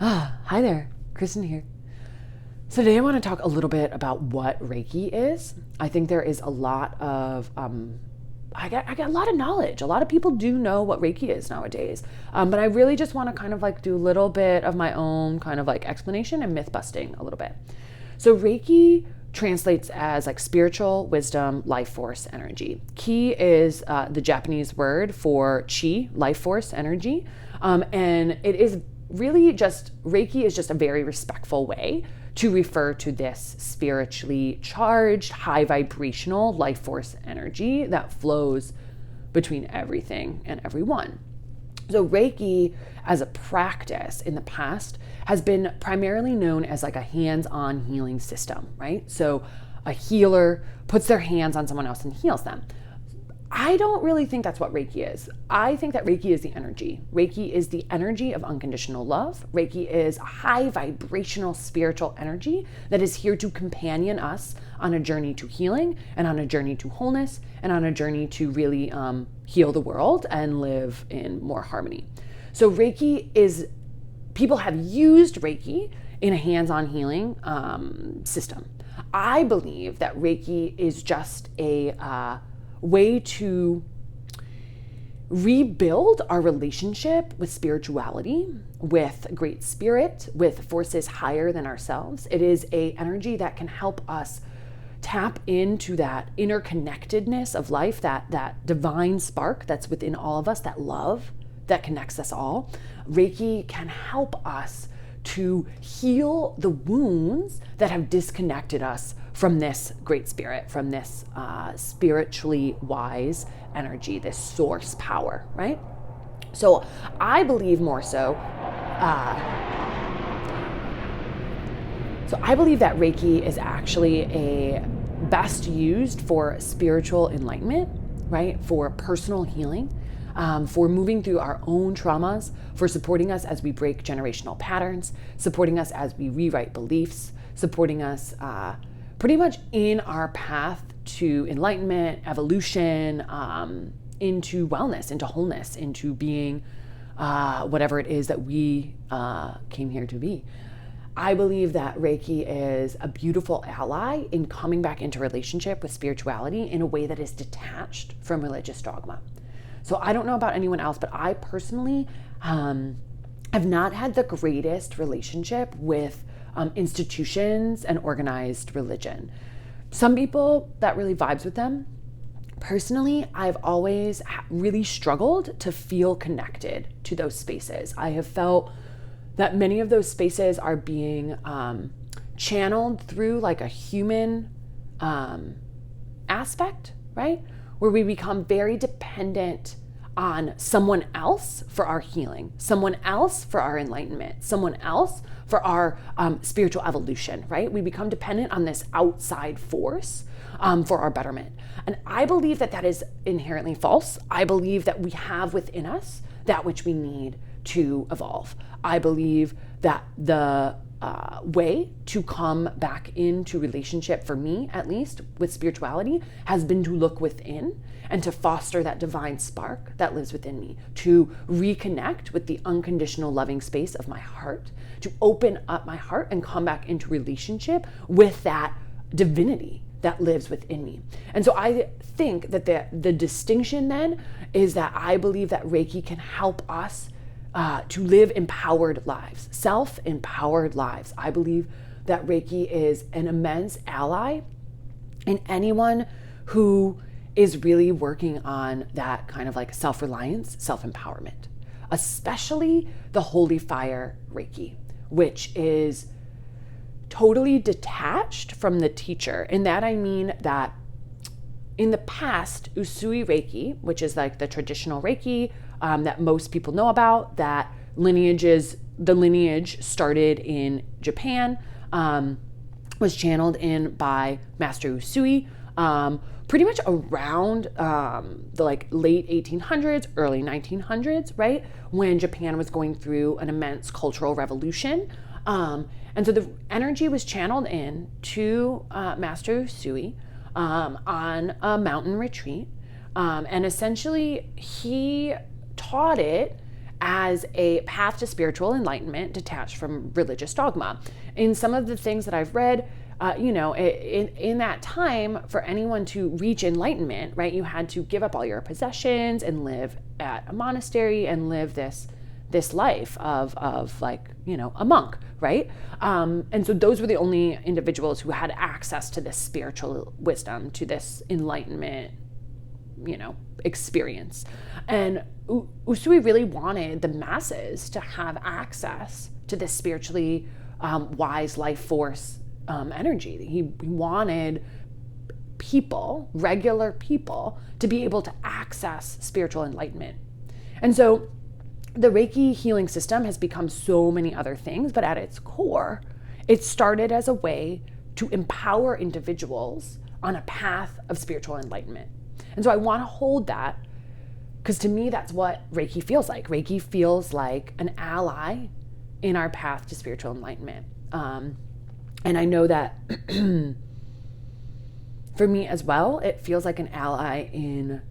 Hi there, Kristen here. So today I want to talk a little bit about what Reiki is. I think there is a lot of, I got a lot of knowledge. A lot of people do know what Reiki is nowadays. But I really just want to kind of like do a little bit of my own kind of like explanation and myth busting a little bit. So Reiki translates as like spiritual wisdom, life force, energy. Ki is the Japanese word for chi, life force, energy. And it is really just, Reiki is just a very respectful way to refer to this spiritually charged, high vibrational life force energy that flows between everything and everyone. So Reiki as a practice in the past has been primarily known as like a hands-on healing system, right? So a healer puts their hands on someone else and heals them. I don't really think that's what Reiki is. I think that Reiki is the energy. Reiki is the energy of unconditional love. Reiki is a high vibrational spiritual energy that is here to companion us on a journey to healing and on a journey to wholeness and on a journey to really heal the world and live in more harmony. So Reiki is, people have used Reiki in a hands-on healing system. I believe that Reiki is just a way to rebuild our relationship with spirituality, with great spirit, with forces higher than ourselves. It is an energy that can help us tap into that interconnectedness of life, that divine spark that's within all of us, that love that connects us all. Reiki can help us to heal the wounds that have disconnected us from this great spirit, from this spiritually wise energy, this source power, right? So I believe more so, I believe that Reiki is actually a best used for spiritual enlightenment, right? For personal healing, for moving through our own traumas, for supporting us as we break generational patterns, supporting us as we rewrite beliefs, supporting us pretty much in our path to enlightenment, evolution, into wellness, into wholeness, into being whatever it is that we came here to be. I believe that Reiki is a beautiful ally in coming back into relationship with spirituality in a way that is detached from religious dogma. So I don't know about anyone else, but I personally have not had the greatest relationship with institutions and organized religion. Some people, that really vibes with them. Personally, I've always really struggled to feel connected to those spaces. I have felt that many of those spaces are being channeled through like a human aspect, right? Where we become very dependent on someone else for our healing, someone else for our enlightenment, someone else for our spiritual evolution, right? We become dependent on this outside force for our betterment. And I believe that that is inherently false. I believe that we have within us that which we need to evolve. I believe that the way to come back into relationship, for me at least, with spirituality has been to look within and to foster that divine spark that lives within me, to reconnect with the unconditional loving space of my heart, to open up my heart and come back into relationship with that divinity that lives within me. And so I think that the distinction then is that I believe that Reiki can help us to live empowered lives, self-empowered lives. I believe that Reiki is an immense ally in anyone who is really working on that kind of like self-reliance, self-empowerment, especially the Holy Fire Reiki, which is totally detached from the teacher. In that I mean that in the past, Usui Reiki, which is like the traditional Reiki that most people know about, the lineage started in Japan, was channeled in by Master Usui, pretty much around the like late 1800s, early 1900s, right? When Japan was going through an immense cultural revolution. And so the energy was channeled in to Master Usui on a mountain retreat. And essentially he taught it as a path to spiritual enlightenment detached from religious dogma. In some of the things that I've read, in that time, for anyone to reach enlightenment, right, you had to give up all your possessions and live at a monastery and live this life of like, a monk, right? And so those were the only individuals who had access to this spiritual wisdom, to this enlightenment, experience. And Usui really wanted the masses to have access to this spiritually wise life force energy. He wanted people, regular people, to be able to access spiritual enlightenment. And so the Reiki healing system has become so many other things, but at its core, it started as a way to empower individuals on a path of spiritual enlightenment. And so I want to hold that, because to me, that's what Reiki feels like. Reiki feels like an ally in our path to spiritual enlightenment. And I know that for me as well, it feels like an ally in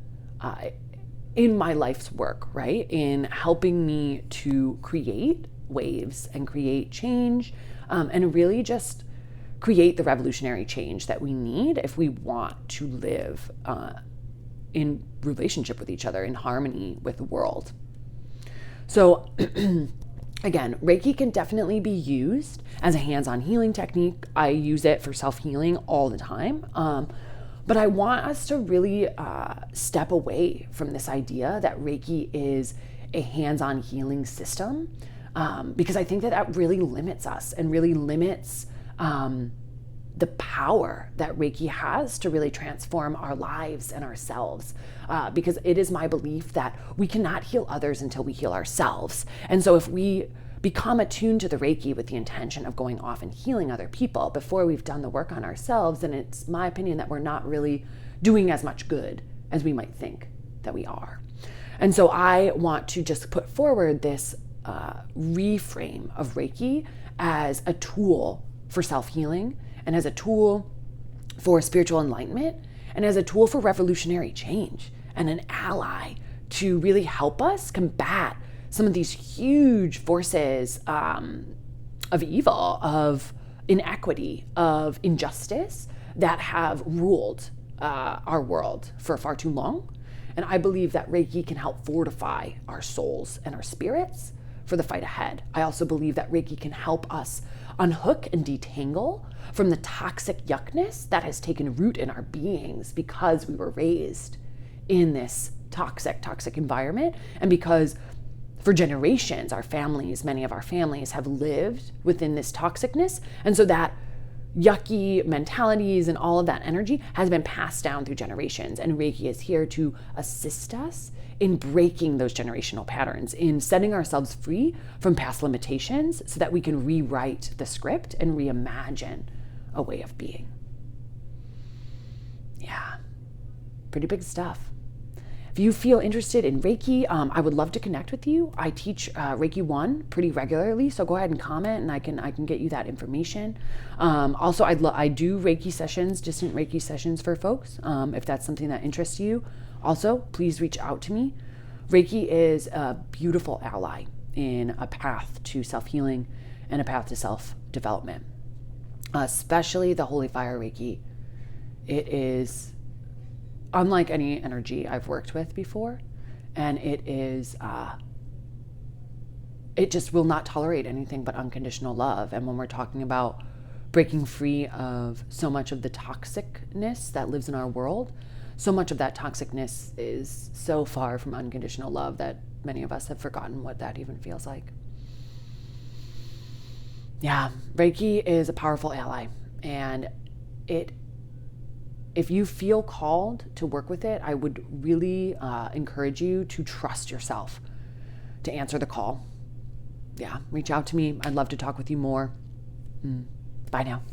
my life's work, right? In helping me to create waves and create change, and really just create the revolutionary change that we need if we want to live in relationship with each other, in harmony with the world. So again, Reiki can definitely be used as a hands-on healing technique. I use it for self-healing all the time. But I want us to really step away from this idea that Reiki is a hands-on healing system, because I think that really limits us and really limits the power that Reiki has to really transform our lives and ourselves. Because it is my belief that we cannot heal others until we heal ourselves. And so if we become attuned to the Reiki with the intention of going off and healing other people before we've done the work on ourselves, then it's my opinion that we're not really doing as much good as we might think that we are. And so I want to just put forward this reframe of Reiki as a tool for self-healing, and as a tool for spiritual enlightenment, and as a tool for revolutionary change, and an ally to really help us combat some of these huge forces of evil, of inequity, of injustice that have ruled our world for far too long. And I believe that Reiki can help fortify our souls and our spirits for the fight ahead. I also believe that Reiki can help us unhook and detangle from the toxic yuckness that has taken root in our beings because we were raised in this toxic environment, and because for generations, many of our families have lived within this toxicness. And so that yucky mentalities and all of that energy has been passed down through generations. And Reiki is here to assist us in breaking those generational patterns, in setting ourselves free from past limitations so that we can rewrite the script and reimagine a way of being. Yeah, pretty big stuff. If you feel interested in Reiki, I would love to connect with you. I teach Reiki 1 pretty regularly, so go ahead and comment and I can get you that information. Also, I do Reiki sessions, distant Reiki sessions for folks, if that's something that interests you. Also, please reach out to me. Reiki is a beautiful ally in a path to self-healing and a path to self-development, especially the Holy Fire Reiki. It is unlike any energy I've worked with before, and it is, it just will not tolerate anything but unconditional love. And when we're talking about breaking free of so much of the toxicness that lives in our world, so much of that toxicness is so far from unconditional love that many of us have forgotten what that even feels like. Yeah, Reiki is a powerful ally, and if you feel called to work with it, I would really encourage you to trust yourself to answer the call. Yeah, reach out to me. I'd love to talk with you more. Bye now.